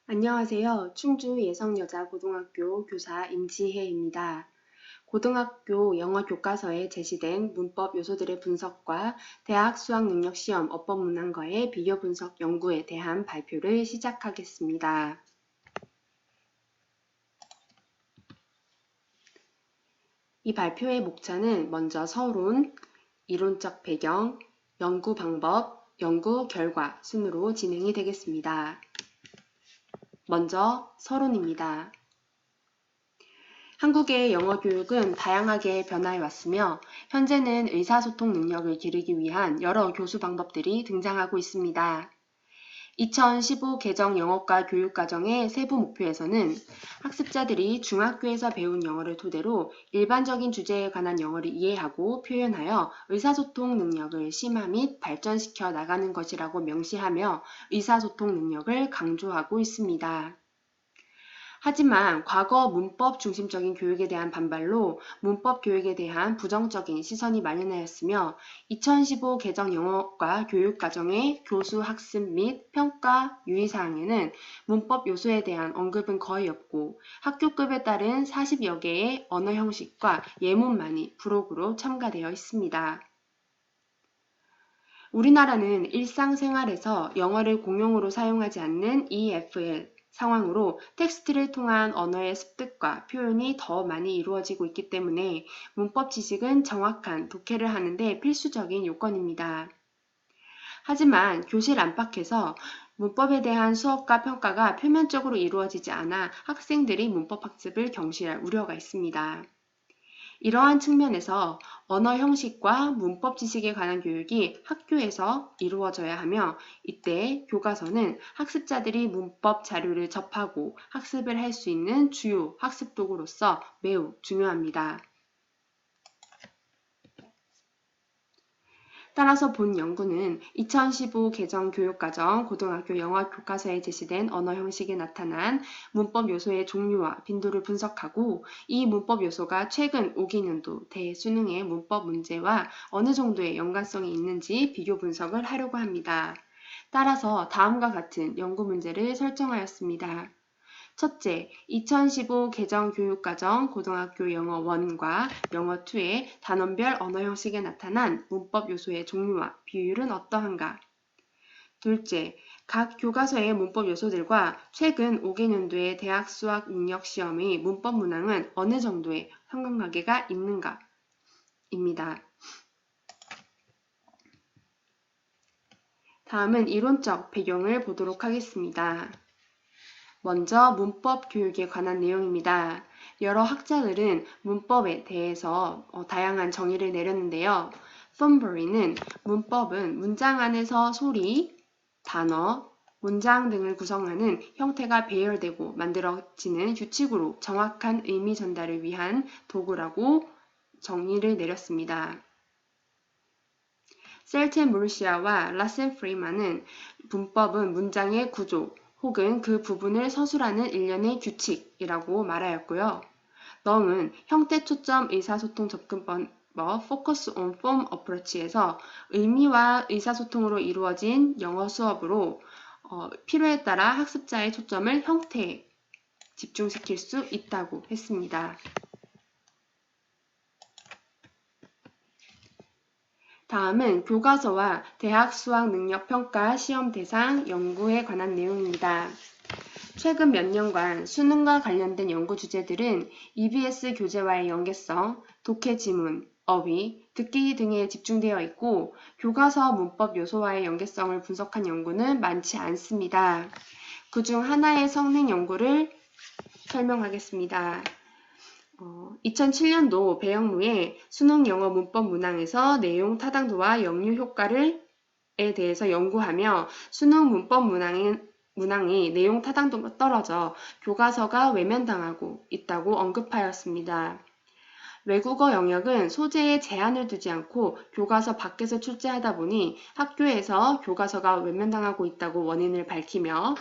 안녕하세요. 충주 예성여자고등학교 교사 임지혜입니다. 고등학교 영어 교과서에 제시된 문법 요소들의 분석과 대학 수학능력시험 어법문항과의 비교 분석 연구에 대한 발표를 시작하겠습니다. 이 발표의 목차는 먼저 서론, 이론적 배경, 연구 방법, 연구 결과 순으로 진행이 되겠습니다. 먼저 서론입니다. 한국의 영어 교육은 다양하게 변화해 왔으며 현재는 의사소통 능력을 기르기 위한 여러 교수 방법들이 등장하고 있습니다. 2015 개정 영어과 교육과정의 세부 목표에서는 학습자들이 중학교에서 배운 영어를 토대로 일반적인 주제에 관한 영어를 이해하고 표현하여 의사소통 능력을 심화 및 발전시켜 나가는 것이라고 명시하며 의사소통 능력을 강조하고 있습니다. 하지만 과거 문법 중심적인 교육에 대한 반발로 문법 교육에 대한 부정적인 시선이 만연하였으며 2015 개정 영어과 교육과정의 교수 학습 및 평가 유의사항에는 문법 요소에 대한 언급은 거의 없고 학교급에 따른 40여 개의 언어 형식과 예문만이 부록으로 첨가되어 있습니다. 우리나라는 일상생활에서 영어를 공용으로 사용하지 않는 EFL 상황으로 텍스트를 통한 언어의 습득과 표현이 더 많이 이루어지고 있기 때문에 문법 지식은 정확한 독해를 하는데 필수적인 요건입니다. 하지만 교실 안팎에서 문법에 대한 수업과 평가가 표면적으로 이루어지지 않아 학생들이 문법 학습을 경시할 우려가 있습니다. 이러한 측면에서 언어 형식과 문법 지식에 관한 교육이 학교에서 이루어져야 하며 이때 교과서는 학습자들이 문법 자료를 접하고 학습을 할 수 있는 주요 학습 도구로서 매우 중요합니다. 따라서 본 연구는 2015 개정 교육과정 고등학교 영어 교과서에 제시된 언어 형식에 나타난 문법 요소의 종류와 빈도를 분석하고 이 문법 요소가 최근 5기년도 대수능의 문법 문제와 어느 정도의 연관성이 있는지 비교 분석을 하려고 합니다. 따라서 다음과 같은 연구 문제를 설정하였습니다. 첫째, 2015 개정 교육과정 고등학교 영어 1과 영어 2의 단원별 언어 형식에 나타난 문법 요소의 종류와 비율은 어떠한가? 둘째, 각 교과서의 문법 요소들과 최근 5개년도의 대학 수학 능력 시험의 문법 문항은 어느 정도의 상관관계가 있는가? 입니다. 다음은 이론적 배경을 보도록 하겠습니다. 먼저 문법 교육에 관한 내용입니다. 여러 학자들은 문법에 대해서 다양한 정의를 내렸는데요. 썬버리는 문법은 문장 안에서 소리, 단어, 문장 등을 구성하는 형태가 배열되고 만들어지는 규칙으로 정확한 의미 전달을 위한 도구라고 정의를 내렸습니다. 셀튼 무르시아와 라센 프리만은 문법은 문장의 구조, 혹은 그 부분을 서술하는 일련의 규칙이라고 말하였고요. 넘은 형태 초점 의사소통 접근법 Focus on Form Approach에서 의미와 의사소통으로 이루어진 영어 수업으로 필요에 따라 학습자의 초점을 형태에 집중시킬 수 있다고 했습니다. 다음은 교과서와 대학 수학 능력 평가 시험 대상 연구에 관한 내용입니다. 최근 몇 년간 수능과 관련된 연구 주제들은 EBS 교재와의 연계성, 독해 지문, 어휘, 듣기 등에 집중되어 있고 교과서 문법 요소와의 연계성을 분석한 연구는 많지 않습니다. 그중 하나의 성능 연구를 설명하겠습니다. 2007년도 배영무의 수능 영어 문법 문항에서 내용 타당도와 역류 효과에 대해서 연구하며 수능 문법 문항이 내용 타당도가 떨어져 교과서가 외면당하고 있다고 언급하였습니다. 외국어 영역은 소재에 제한을 두지 않고 교과서 밖에서 출제하다 보니 학교에서 교과서가 외면당하고 있다고 원인을 밝히며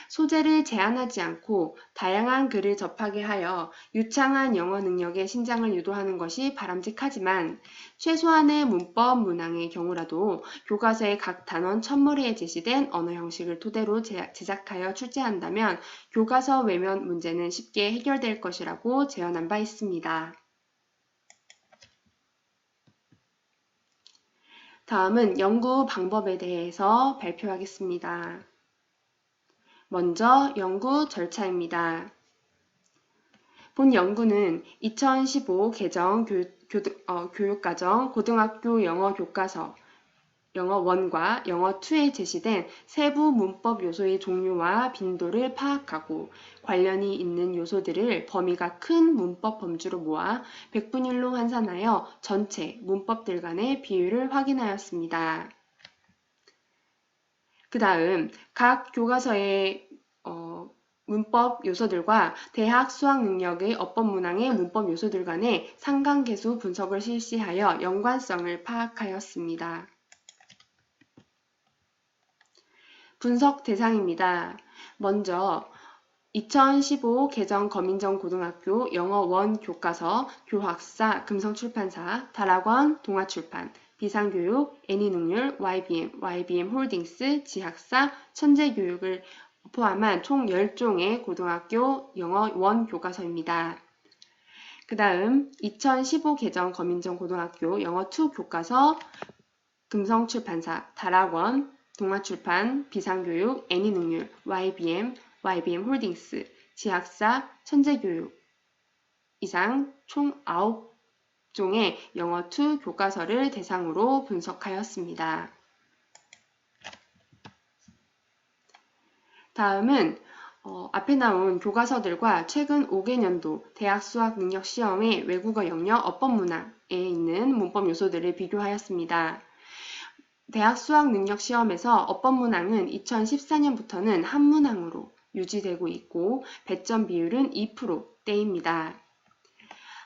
소재를 제한하지 않고 다양한 글을 접하게 하여 유창한 영어 능력의 신장을 유도하는 것이 바람직하지만 최소한의 문법 문항의 경우라도 교과서의 각 단원 첫머리에 제시된 언어 형식을 토대로 제작하여 출제한다면 교과서 외면 문제는 쉽게 해결될 것이라고 제언한 바 있습니다. 다음은 연구 방법에 대해서 발표하겠습니다. 먼저 연구 절차입니다. 본 연구는 2015 개정 교육과정 고등학교 영어 교과서 영어 1과 영어 2에 제시된 세부 문법 요소의 종류와 빈도를 파악하고 관련이 있는 요소들을 범위가 큰 문법 범주로 모아 100분의 1로 환산하여 전체 문법들 간의 비율을 확인하였습니다. 그 다음 각 교과서의 문법 요소들과 대학 수학 능력의 어법 문항의 문법 요소들 간의 상관계수 분석을 실시하여 연관성을 파악하였습니다. 분석 대상입니다. 먼저 2015 개정 검인정 고등학교 영어 1 교과서 교학사 금성출판사 다락원 동아출판 비상교육 애니능률 YBM 홀딩스 지학사 천재교육을 포함한 총 10종의 고등학교 영어 1 교과서입니다. 그 다음 2015 개정 검인정 고등학교 영어 2 교과서 금성출판사 다락원 동아출판, 비상교육, 애니능률, YBM 홀딩스, 지학사, 천재교육 이상 총 9종의 영어 2 교과서를 대상으로 분석하였습니다. 다음은 앞에 나온 교과서들과 최근 5개년도 대학 수학 능력 시험의 외국어 영역 어법 문항에 있는 문법 요소들을 비교하였습니다. 대학 수학 능력 시험에서 어법 문항은 2014년부터는 한 문항으로 유지되고 있고 배점 비율은 2%대입니다.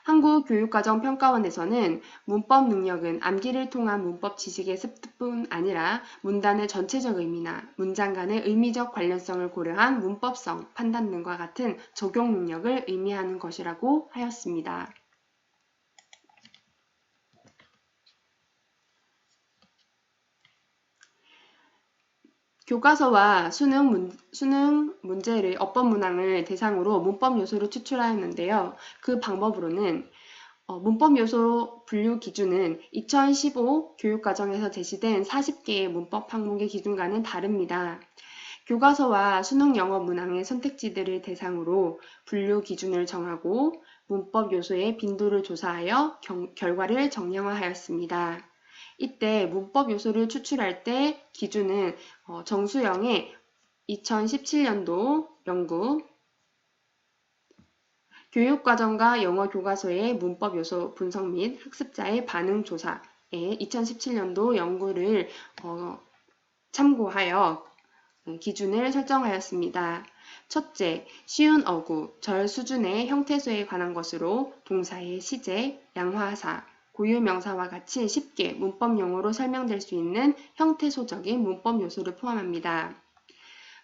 한국교육과정평가원에서는 문법 능력은 암기를 통한 문법 지식의 습득뿐 아니라 문단의 전체적 의미나 문장 간의 의미적 관련성을 고려한 문법성 판단 등과 같은 적용 능력을 의미하는 것이라고 하였습니다. 교과서와 수능 문제를 어법 문항을 대상으로 문법 요소를 추출하였는데요. 그 방법으로는 문법 요소 분류 기준은 2015 교육과정에서 제시된 40개의 문법 항목의 기준과는 다릅니다. 교과서와 수능 영어 문항의 선택지들을 대상으로 분류 기준을 정하고 문법 요소의 빈도를 조사하여 결과를 정량화하였습니다. 이때 문법 요소를 추출할 때 기준은 정수영의 2017년도 연구 교육과정과 영어 교과서의 문법 요소 분석 및 학습자의 반응 조사의 2017년도 연구를 참고하여 기준을 설정하였습니다. 첫째, 쉬운 어구, 절 수준의 형태소에 관한 것으로 동사의 시제, 양화사, 고유명사와 같이 쉽게 문법 용어로 설명될 수 있는 형태소적인 문법 요소를 포함합니다.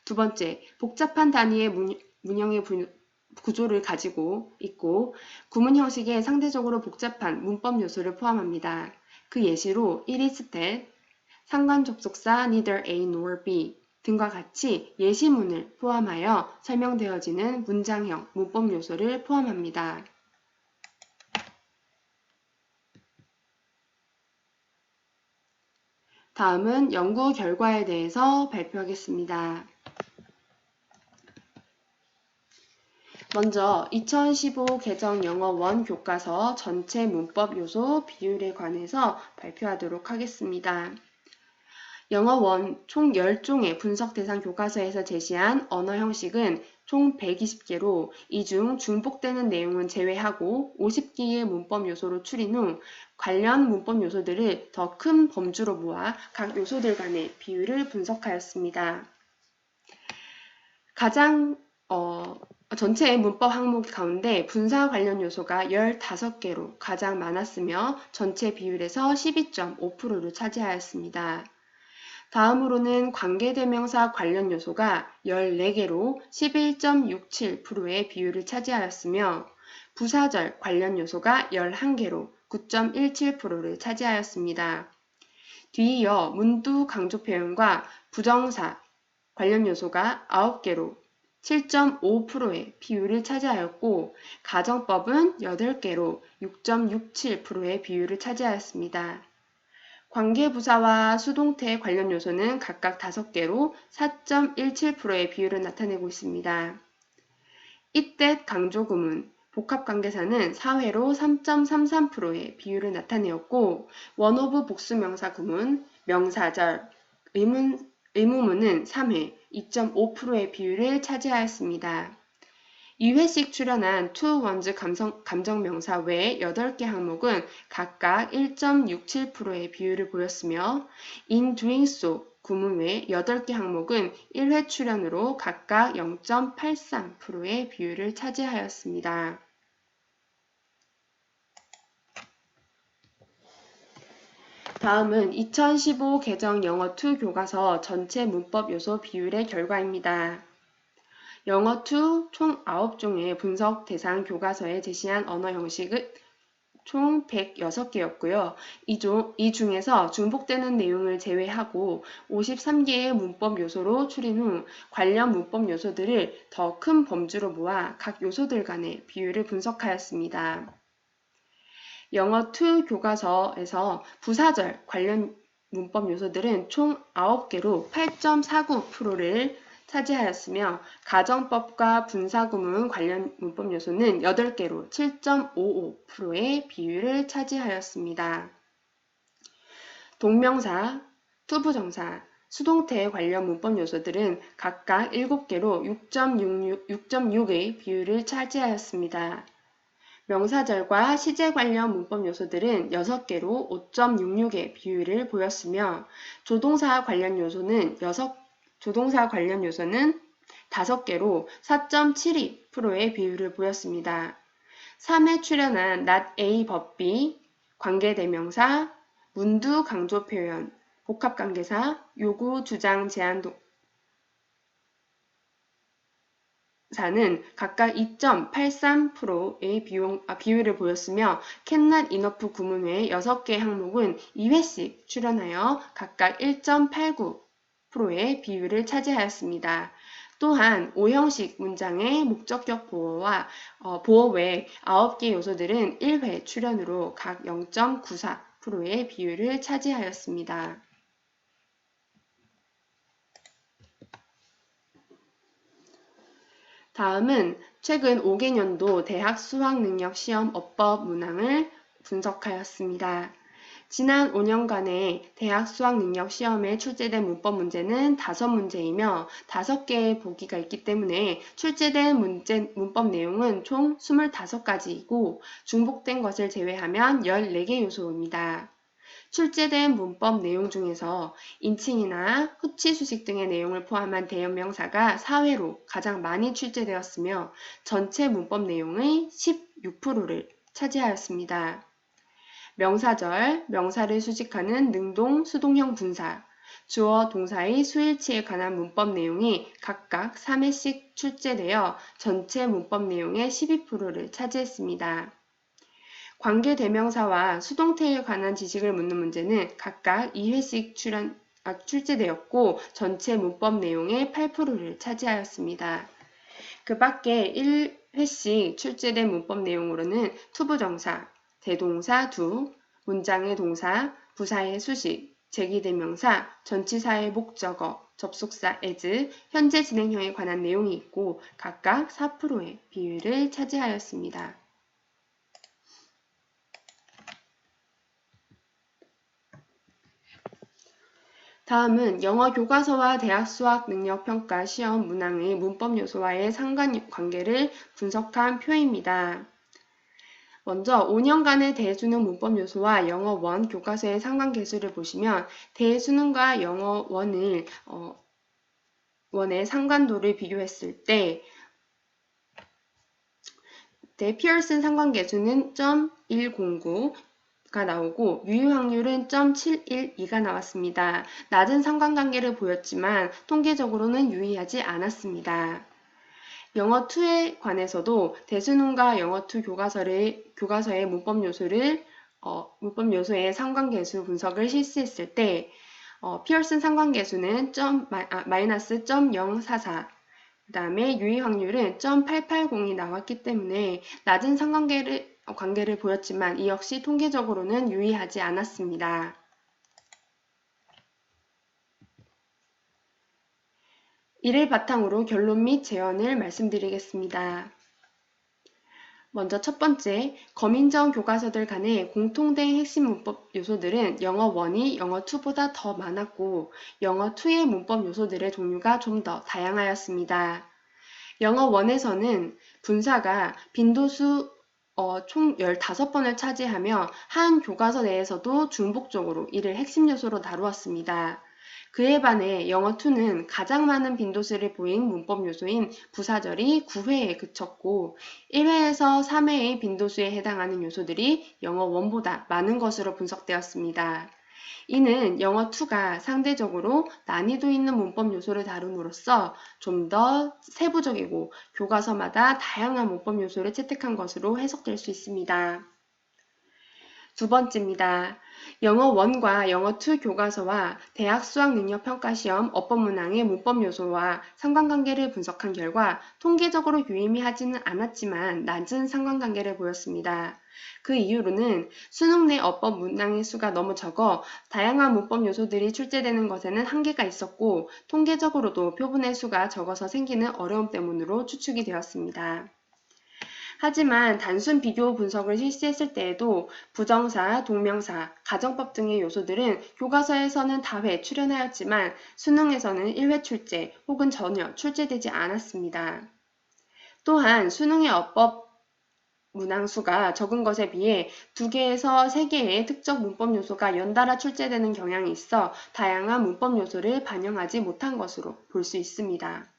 두 번째, 복잡한 단위의 문형의 구조를 가지고 있고 구문 형식의 상대적으로 복잡한 문법 요소를 포함합니다. 그 예시로 it is that, 상관접속사 neither A nor B 등과 같이 예시문을 포함하여 설명되어지는 문장형 문법 요소를 포함합니다. 다음은 연구 결과에 대해서 발표하겠습니다. 먼저 2015 개정 영어 1 교과서 전체 문법 요소 비율에 관해서 발표하도록 하겠습니다. 영어 1 총 10종의 분석 대상 교과서에서 제시한 언어 형식은 총 120개로 이 중 중복되는 내용은 제외하고 50개의 문법 요소로 추린 후 관련 문법 요소들을 더 큰 범주로 모아 각 요소들 간의 비율을 분석하였습니다. 전체 문법 항목 가운데 분사 관련 요소가 15개로 가장 많았으며 전체 비율에서 12.5%를 차지하였습니다. 다음으로는 관계대명사 관련 요소가 14개로 11.67%의 비율을 차지하였으며 부사절 관련 요소가 11개로 9.17%를 차지하였습니다. 뒤이어 문두 강조 표현과 부정사 관련 요소가 9개로 7.5%의 비율을 차지하였고 가정법은 8개로 6.67%의 비율을 차지하였습니다. 관계부사와 수동태 관련 요소는 각각 5개로 4.17%의 비율을 나타내고 있습니다. 이때 강조구문, 복합관계사는 4회로 3.33%의 비율을 나타내었고 원오브 복수명사 구문, 명사절, 의무문은 3회 2.5%의 비율을 차지하였습니다. 2회씩 출연한 to one's 감정명사 외 8개 항목은 각각 1.67%의 비율을 보였으며 in doing so 구문 외 8개 항목은 1회 출연으로 각각 0.83%의 비율을 차지하였습니다. 다음은 2015 개정 영어2 교과서 전체 문법 요소 비율의 결과입니다. 영어2 총 9종의 분석 대상 교과서에 제시한 언어 형식은 총 106개였고요. 이 중에서 중복되는 내용을 제외하고 53개의 문법 요소로 추린 후 관련 문법 요소들을 더 큰 범주로 모아 각 요소들 간의 비율을 분석하였습니다. 영어2 교과서에서 부사절 관련 문법 요소들은 총 9개로 8.49%를 차지하였으며 가정법과 분사구문 관련 문법 요소는 8개로 7.55%의 비율을 차지하였습니다. 동명사, 투부정사, 수동태 관련 문법 요소들은 각각 7개로 6.6의 비율을 차지하였습니다. 명사절과 시제 관련 문법 요소들은 6개로 5.66의 비율을 보였으며 조동사 관련 요소는 5개로 4.72%의 비율을 보였습니다. 3회 출연한 not A but B, 관계대명사, 문두 강조 표현, 복합관계사, 요구, 주장, 제한 사는 각각 2.83%의 비율을 보였으며 can not enough 구문 외 6개 항목은 2회씩 출연하여 각각 1.89%의 비율을 차지하였습니다. 또한 5형식 문장의 목적격 보어 외 9개 요소들은 1회 출연으로 각 0.94%의 비율을 차지하였습니다. 다음은 최근 5개년도 대학 수학능력 시험 어법 문항을 분석하였습니다. 지난 5년간의 대학 수학능력 시험에 출제된 문법 문제는 5문제이며 5개의 보기가 있기 때문에 출제된 문법 내용은 총 25가지이고 중복된 것을 제외하면 14개 요소입니다. 출제된 문법 내용 중에서 인칭이나 후치 수식 등의 내용을 포함한 대형명사가 4회로 가장 많이 출제되었으며 전체 문법 내용의 16%를 차지하였습니다. 명사절, 명사를 수식하는 능동, 수동형 분사, 주어, 동사의 수일치에 관한 문법 내용이 각각 3회씩 출제되어 전체 문법 내용의 12%를 차지했습니다. 관계대명사와 수동태에 관한 지식을 묻는 문제는 각각 2회씩 출제되었고 전체 문법 내용의 8%를 차지하였습니다. 그 밖에 1회씩 출제된 문법 내용으로는 투부정사, 대동사 두, 문장의 동사, 부사의 수식, 제기대명사, 전치사의 목적어, 접속사 as, 현재 진행형에 관한 내용이 있고 각각 4%의 비율을 차지하였습니다. 다음은 영어 교과서와 대학 수학 능력 평가 시험 문항의 문법 요소와의 상관관계를 분석한 표입니다. 먼저 5년간의 대수능 문법 요소와 영어 1 교과서의 상관계수를 보시면 대수능과 영어 1의 상관도를 비교했을 때 대피얼슨 상관계수는 .109, 가 나오고 유의 확률은 0.712가 나왔습니다. 낮은 상관관계를 보였지만 통계적으로는 유의하지 않았습니다. 영어2에 관해서도 대수능과 영어2 교과서의 문법 요소의 상관계수 분석을 실시했을 때 피어슨 상관계수는 마이너스 0.044, 그 다음에 유의 확률은 0.880이 나왔기 때문에 낮은 상관계를 보였지만 이 역시 통계적으로는 유의하지 않았습니다. 이를 바탕으로 결론 및 제언을 말씀드리겠습니다. 먼저 첫 번째, 검인정 교과서들 간의 공통된 핵심 문법 요소들은 영어1이 영어2보다 더 많았고 영어2의 문법 요소들의 종류가 좀 더 다양하였습니다. 영어1에서는 분사가 빈도수 총 15번을 차지하며 한 교과서 내에서도 중복적으로 이를 핵심 요소로 다루었습니다. 그에 반해 영어2는 가장 많은 빈도수를 보인 문법 요소인 부사절이 9회에 그쳤고 1회에서 3회의 빈도수에 해당하는 요소들이 영어1보다 많은 것으로 분석되었습니다. 이는 영어2가 상대적으로 난이도 있는 문법 요소를 다룸으로써 좀 더 세부적이고 교과서마다 다양한 문법 요소를 채택한 것으로 해석될 수 있습니다. 두 번째입니다. 영어1과 영어2 교과서와 대학 수학능력평가시험 어법문항의 문법 요소와 상관관계를 분석한 결과 통계적으로 유의미하지는 않았지만 낮은 상관관계를 보였습니다. 그 이유로는 수능 내 어법 문항의 수가 너무 적어 다양한 문법 요소들이 출제되는 것에는 한계가 있었고 통계적으로도 표본의 수가 적어서 생기는 어려움 때문으로 추측이 되었습니다. 하지만 단순 비교 분석을 실시했을 때에도 부정사, 동명사, 가정법 등의 요소들은 교과서에서는 다회 출연하였지만 수능에서는 1회 출제 혹은 전혀 출제되지 않았습니다. 또한 수능의 어법 문항수가 적은 것에 비해 2개에서 3개의 특정 문법 요소가 연달아 출제되는 경향이 있어 다양한 문법 요소를 반영하지 못한 것으로 볼 수 있습니다.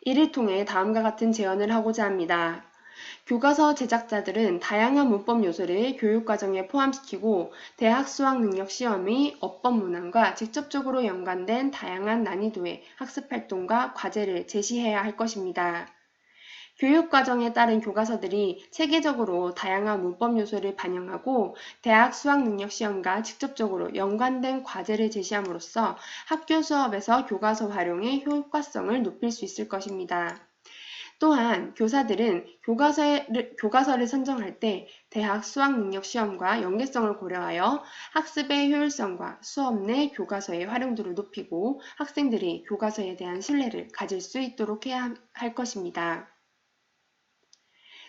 이를 통해 다음과 같은 제언을 하고자 합니다. 교과서 제작자들은 다양한 문법 요소를 교육과정에 포함시키고 대학 수학능력시험의 어법 문항과 직접적으로 연관된 다양한 난이도의 학습활동과 과제를 제시해야 할 것입니다. 교육과정에 따른 교과서들이 체계적으로 다양한 문법 요소를 반영하고 대학 수학능력시험과 직접적으로 연관된 과제를 제시함으로써 학교 수업에서 교과서 활용의 효과성을 높일 수 있을 것입니다. 또한 교사들은 교과서를 선정할 때 대학 수학능력시험과 연계성을 고려하여 학습의 효율성과 수업 내 교과서의 활용도를 높이고 학생들이 교과서에 대한 신뢰를 가질 수 있도록 해야 할 것입니다.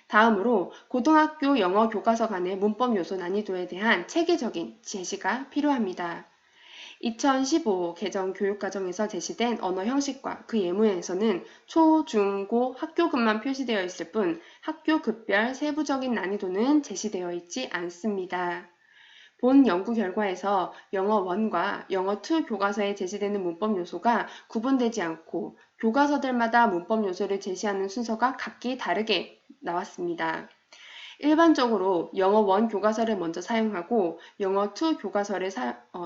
다음으로 고등학교 영어 교과서 간의 문법 요소 난이도에 대한 체계적인 제시가 필요합니다. 2015 개정 교육과정에서 제시된 언어 형식과 그 예문에서는 초, 중, 고 학교급만 표시되어 있을 뿐 학교급별 세부적인 난이도는 제시되어 있지 않습니다. 본 연구 결과에서 영어1과 영어2 교과서에 제시되는 문법 요소가 구분되지 않고 교과서들마다 문법 요소를 제시하는 순서가 각기 다르게 나왔습니다. 일반적으로 영어1 교과서를 먼저 사용하고 영어2 교과서를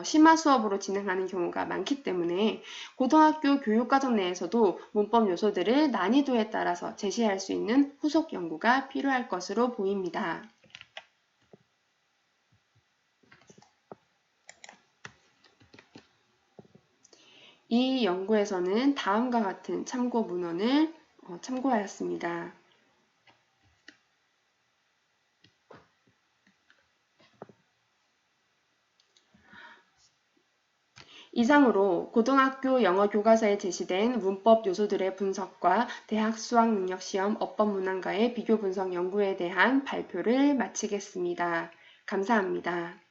심화 수업으로 진행하는 경우가 많기 때문에 고등학교 교육과정 내에서도 문법 요소들을 난이도에 따라서 제시할 수 있는 후속 연구가 필요할 것으로 보입니다. 이 연구에서는 다음과 같은 참고 문헌을 참고하였습니다. 이상으로 고등학교 영어 교과서에 제시된 문법 요소들의 분석과 대학 수학능력시험 어법 문항과의 비교 분석 연구에 대한 발표를 마치겠습니다. 감사합니다.